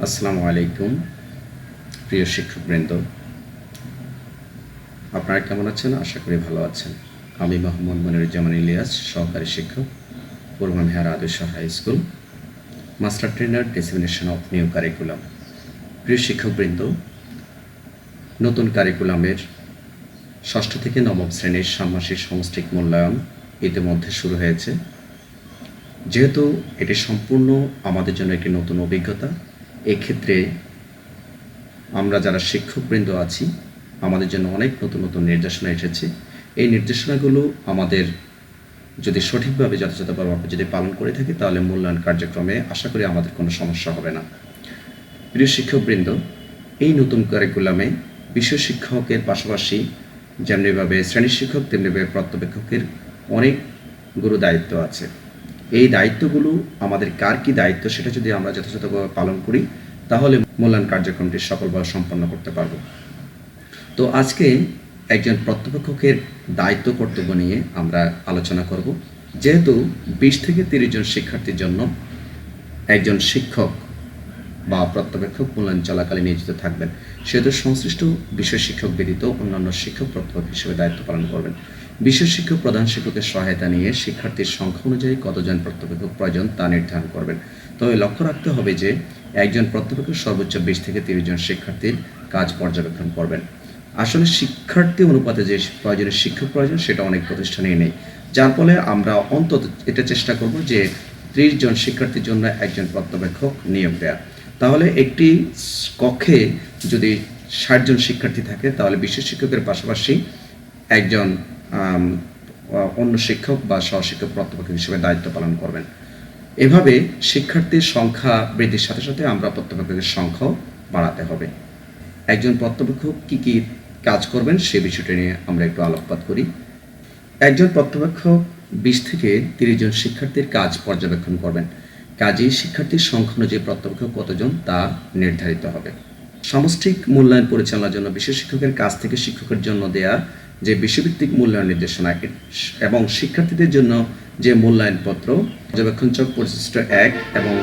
আসসালামু আলাইকুম প্রিয় শিক্ষকবৃন্দ, আপনারা কেমন আছেন? আশা করি ভালো আছেন। আমি মোহাম্মদ মনিরুজ্জামান ইলিয়াস, সহকারী শিক্ষক, Purba Mehar Adarsha high school, master trainer, dissemination of new curriculum. প্রিয় শিক্ষকবৃন্দ, নতুন কারিকুলামের ষষ্ঠ থেকে নবম শ্রেণীর ষান্মাসিক সমষ্টিক মূল্যায়ন ইতিমধ্যে শুরু হয়েছে। যেহেতু এটি সম্পূর্ণ আমাদের জন্য একটি নতুন অভিজ্ঞতা, এক্ষেত্রে আমরা যারা শিক্ষকবৃন্দ আছি আমাদের জন্য অনেক নতুন নতুন নির্দেশনা এসেছে। এই নির্দেশনাগুলো আমাদের যদি সঠিকভাবে যথাযথভাবে যদি পালন করে থাকি তাহলে মূল্যায়ন কার্যক্রমে আশা করি আমাদের কোনো সমস্যা হবে না। প্রিয় শিক্ষকবৃন্দ, এই নতুন কারিকুলামে বিষয় শিক্ষকের পাশাপাশি যেমনিভাবে শ্রেণী শিক্ষক তেমনিভাবে পর্যবেক্ষকের অনেকগুলো দায়িত্ব আছে। এই দায়িত্বগুলো আমাদের কার কী দায়িত্ব সেটা যদি আমরা যথাযথভাবে পালন করি তাহলে মূল্যায়ন কার্যক্রমটি সফলভাবে সম্পন্ন করতে পারব। তো আজকে একজন পর্যবেক্ষকের দায়িত্ব কর্তব্য নিয়ে আমরা আলোচনা করব। যেহেতু 20 থেকে 30 জন শিক্ষার্থীর জন্য একজন শিক্ষক বা পর্যবেক্ষক মূল্যায়ন চলাকালে নিয়োজিত থাকবেন, সেহেতু সংশ্লিষ্ট বিষয় শিক্ষক ব্যতীত অন্যান্য শিক্ষক পর্যবেক্ষক হিসেবে দায়িত্ব পালন করবেন। বিষয় শিক্ষক প্রধান শিক্ষকের সহায়তা নিয়ে শিক্ষার্থীর সংখ্যা অনুযায়ী কতজন পর্যবেক্ষক প্রয়োজন তা নির্ধারণ করবেন। তবে লক্ষ্য রাখতে হবে যে একজন পর্যবেক্ষক সর্বোচ্চ 20 থেকে 30 জন শিক্ষার্থীর কাজ পর্যবেক্ষণ করবেন। আসলে শিক্ষার্থী অনুপাতে যে প্রয়োজনীয় শিক্ষক প্রয়োজন সেটা অনেক প্রতিষ্ঠানেই নেই, যার ফলে আমরা অন্তত এটা চেষ্টা করব যে 30 জন শিক্ষার্থীর জন্য একজন পর্যবেক্ষক নিয়োগ দেওয়া। তাহলে একটি কক্ষে যদি 60 জন শিক্ষার্থী থাকে তাহলে বিশেষ শিক্ষকের পাশাপাশি একজন অন্য শিক্ষক বা সহশিক্ষক পর্যবেক্ষক হিসেবে দায়িত্ব পালন করবেন। এভাবে শিক্ষার্থীর সংখ্যা বৃদ্ধির সাথে সাথে আমরা পর্যবেক্ষকের সংখ্যাও বাড়াতে হবে। একজন পর্যবেক্ষক কী কী কাজ করবেন সে বিষয়টি নিয়ে আমরা একটু আলোকপাত করি। একজন পর্যবেক্ষক 20 থেকে 30 জন শিক্ষার্থীর কাজ পর্যবেক্ষণ করবেন। কাজেই শিক্ষার্থীর সংখ্যা অনুযায়ী পর্যবেক্ষক কতজন তা নির্ধারিত হবে। সামষ্টিক মূল্যায়ন পরিচালনার জন্য বিশেষ শিক্ষকের কাছ থেকে শিক্ষকের জন্য দেয়া যে বিষয়ভিত্তিক মূল্যায়ন নির্দেশনা এবং শিক্ষার্থীদের জন্য যে মূল্যায়নপত্র, পর্যবেক্ষণ চক পরিশিষ্ট 1 এবং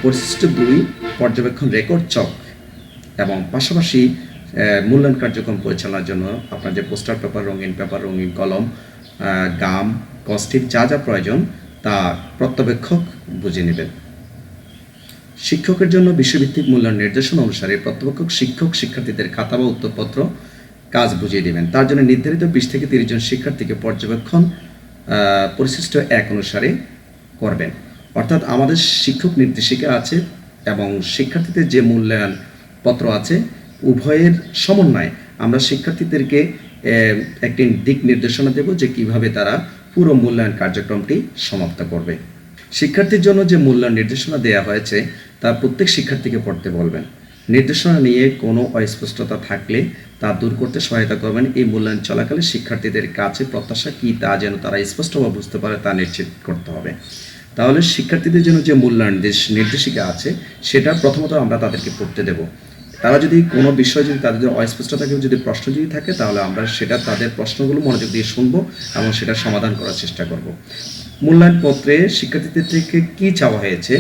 পরিশিষ্ট 2 পর্যবেক্ষণ রেকর্ড চক এবং পাশাপাশি মূল্যায়ন কার্যক্রম পরিচালনার জন্য আপনার যে পোস্টার পেপার, রঙিন পেপার, রঙিন কলম, গাম, কস্টিক যা যা প্রয়োজন তা পর্যবেক্ষক বুঝে নেবেন। শিক্ষকের জন্য বিষয়ভিত্তিক মূল্যায়ন নির্দেশনা অনুসারে পর্যবেক্ষক শিক্ষক শিক্ষার্থীদের খাতা বা উত্তরপত্র কাজ বুঝিয়ে দেবেন। তার জন্য নির্ধারিত 20 থেকে 30 জন শিক্ষার্থীকে পর্যবেক্ষণ পরিশিষ্ট 1 অনুসারে করবেন। অর্থাৎ আমাদের শিক্ষক নির্দেশিকা আছে এবং শিক্ষার্থীদের যে মূল্যায়ন পত্র আছে, উভয়ের সমন্বয়ে আমরা শিক্ষার্থীদেরকে একটি দিক নির্দেশনা দেব যে কিভাবে তারা পুরো মূল্যায়ন কার্যক্রমটি সমাপ্ত করবে। শিক্ষার্থীর জন্য যে মূল্যায়ন নির্দেশনা দেওয়া হয়েছে তা প্রত্যেক শিক্ষার্থীকে পড়তে বলবেন। নির্দেশনা নিয়ে কোনো অস্পষ্টতা থাকলে তা দূর করতে সহায়তা করবেন। এই মূল্যায়ন চলাকালে শিক্ষার্থীদের কাছে প্রত্যাশা কী তা যেন তারা স্পষ্টভাবে বুঝতে পারে তা নিশ্চিত করতে হবে। তাহলে শিক্ষার্থীদের জন্য যে মূল্যায়ন নির্দেশিকা আছে সেটা প্রথমত আমরা তাদেরকে পড়তে দেব। তারা যদি কোনো বিষয় যদি তাদের অস্পষ্ট থাকে, যদি প্রশ্ন যদি থাকে তাহলে আমরা সেটা তাদের প্রশ্নগুলো মনোযোগ দিয়ে শুনবো এবং সেটা সমাধান করার চেষ্টা করব। মূল্যায়নপত্রে শিক্ষার্থীদের থেকে কী চাওয়া হয়েছে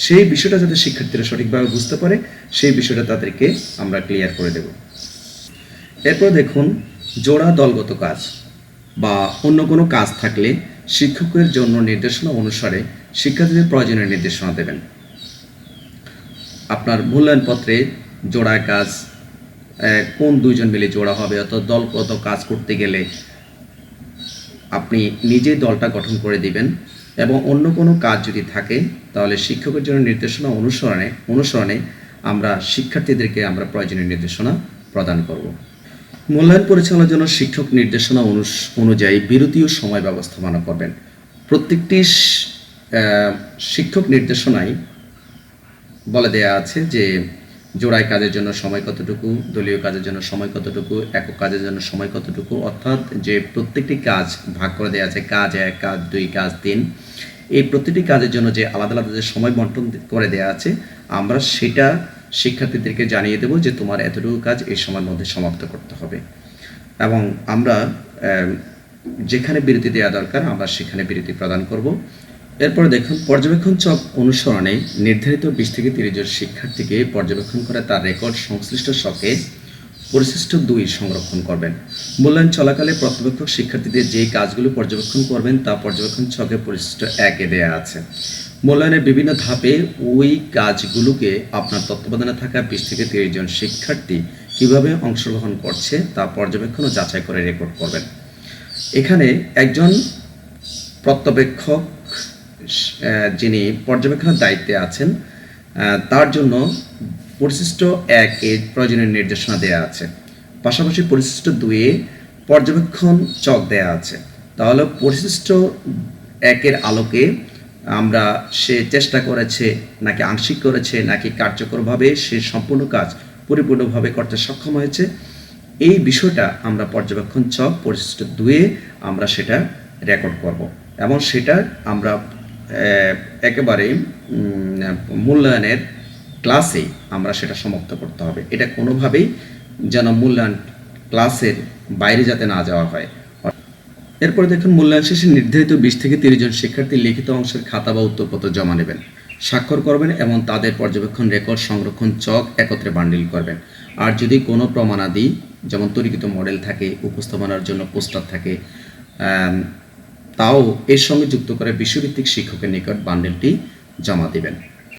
সেই বিষয়টা যাতে শিক্ষার্থীরা সঠিকভাবে বুঝতে পারে সেই বিষয়টা তাদেরকে আমরা ক্লিয়ার করে দেব। এরপর দেখুন, জোড়া দলগত কাজ বা অন্য কোনো কাজ থাকলে শিক্ষকের জন্য নির্দেশনা অনুসারে শিক্ষার্থীদের প্রয়োজনীয় নির্দেশনা দেবেন। আপনার মূল্যায়নপত্রে জোড়া কাজ কোন 2 জন মিলে জোড়া হবে, অর্থাৎ দলগত কাজ করতে গেলে আপনি নিজেই দলটা গঠন করে দিবেন এবং অন্য কোনো কাজ যদি থাকে তাহলে শিক্ষকের জন্য নির্দেশনা অনুসরণে আমরা শিক্ষার্থীদেরকে আমরা প্রয়োজনীয় নির্দেশনা প্রদান করব। মূল্যায়ন পরিচালনার জন্য শিক্ষক নির্দেশনা অনুযায়ী বিরতি ও সময় ব্যবস্থাপনা করবেন। প্রত্যেকটি শিক্ষক নির্দেশনায় বলে দেয়া আছে যে জোড়ায় কাজের জন্য সময় কতটুকু, দলীয় কাজের জন্য সময় কতটুকু, একক কাজের জন্য সময় কতটুকু, অর্থাৎ যে প্রত্যেকটি কাজ ভাগ করে দেওয়া আছে, কাজ 1, কাজ 2, কাজ 3, এই প্রতিটি কাজের জন্য যে আলাদা আলাদা যে সময় বন্টন করে দেওয়া আছে আমরা সেটা শিক্ষার্থীদেরকে জানিয়ে দেব যে তোমার এতটুকু কাজ এই সময়ের মধ্যে সমাপ্ত করতে হবে এবং আমরা যেখানে বিরতি দেওয়া দরকার আমরা সেখানে বিরতি প্রদান করব। এরপরে দেখুন, পর্যবেক্ষণ চক অনুসরণে নির্ধারিত 20 থেকে 30 জন শিক্ষার্থীকে পর্যবেক্ষণ করে তার রেকর্ড সংশ্লিষ্ট শকে পরিশিষ্ট 2 সংরক্ষণ করবেন। মূল্যায়ন চলাকালে পর্যবেক্ষক শিক্ষার্থীদের যে কাজগুলো পর্যবেক্ষণ করবেন তা পর্যবেক্ষণ ছকে পরিশিষ্ট 1-এ দেওয়া আছে। মূল্যায়নের বিভিন্ন ধাপে ওই কাজগুলোকে আপনার তত্ত্বাবধানে থাকা 20 থেকে 30 জন শিক্ষার্থী কিভাবে অংশগ্রহণ করছে তা পর্যবেক্ষণ ও যাচাই করে রেকর্ড করবেন। এখানে একজন পর্যবেক্ষক যিনি পর্যবেক্ষণের দায়িত্বে আছেন তার জন্য পরিশিষ্ট 1-এর প্রয়োজনীয় নির্দেশনা দেওয়া আছে, পাশাপাশি পরিশিষ্ট 2-এ পর্যবেক্ষণ চক দেওয়া আছে। তাহলে পরিশিষ্ট 1-এর আলোকে আমরা সে চেষ্টা করেছে নাকি আংশিক করেছে নাকি কার্যকরভাবে সে সম্পূর্ণ কাজ পরিপূর্ণভাবে করতে সক্ষম হয়েছে, এই বিষয়টা আমরা পর্যবেক্ষণ চক পরিশিষ্ট 2-এ আমরা সেটা রেকর্ড করব এবং সেটা আমরা একেবারে মূল্যায়নের ক্লাসে আমরা সেটা সমাপ্ত করতে হবে। এটা কোনোভাবেই যেন মূল্যায়ন ক্লাসের বাইরে যাতে না যাওয়া হয়। এরপরে দেখুন, মূল্যায়ন শেষে নির্ধারিত 20 থেকে 30 জন শিক্ষার্থী লিখিত অংশের খাতা বা উত্তরপত্র জমা নেবেন, স্বাক্ষর করবেন এবং তাদের পর্যবেক্ষণ রেকর্ড সংরক্ষণ চক একত্রে বান্ডিল করবেন। আর যদি কোনো প্রমাণাদি যেমন তৈরিকৃত মডেল থাকে, উপস্থাপনার জন্য পোস্টার থাকে, তাও এর সঙ্গে যুক্ত করে বিষয়ভিত্তিক শিক্ষকের নিকট বান্ডেলটি জমা দেবেন।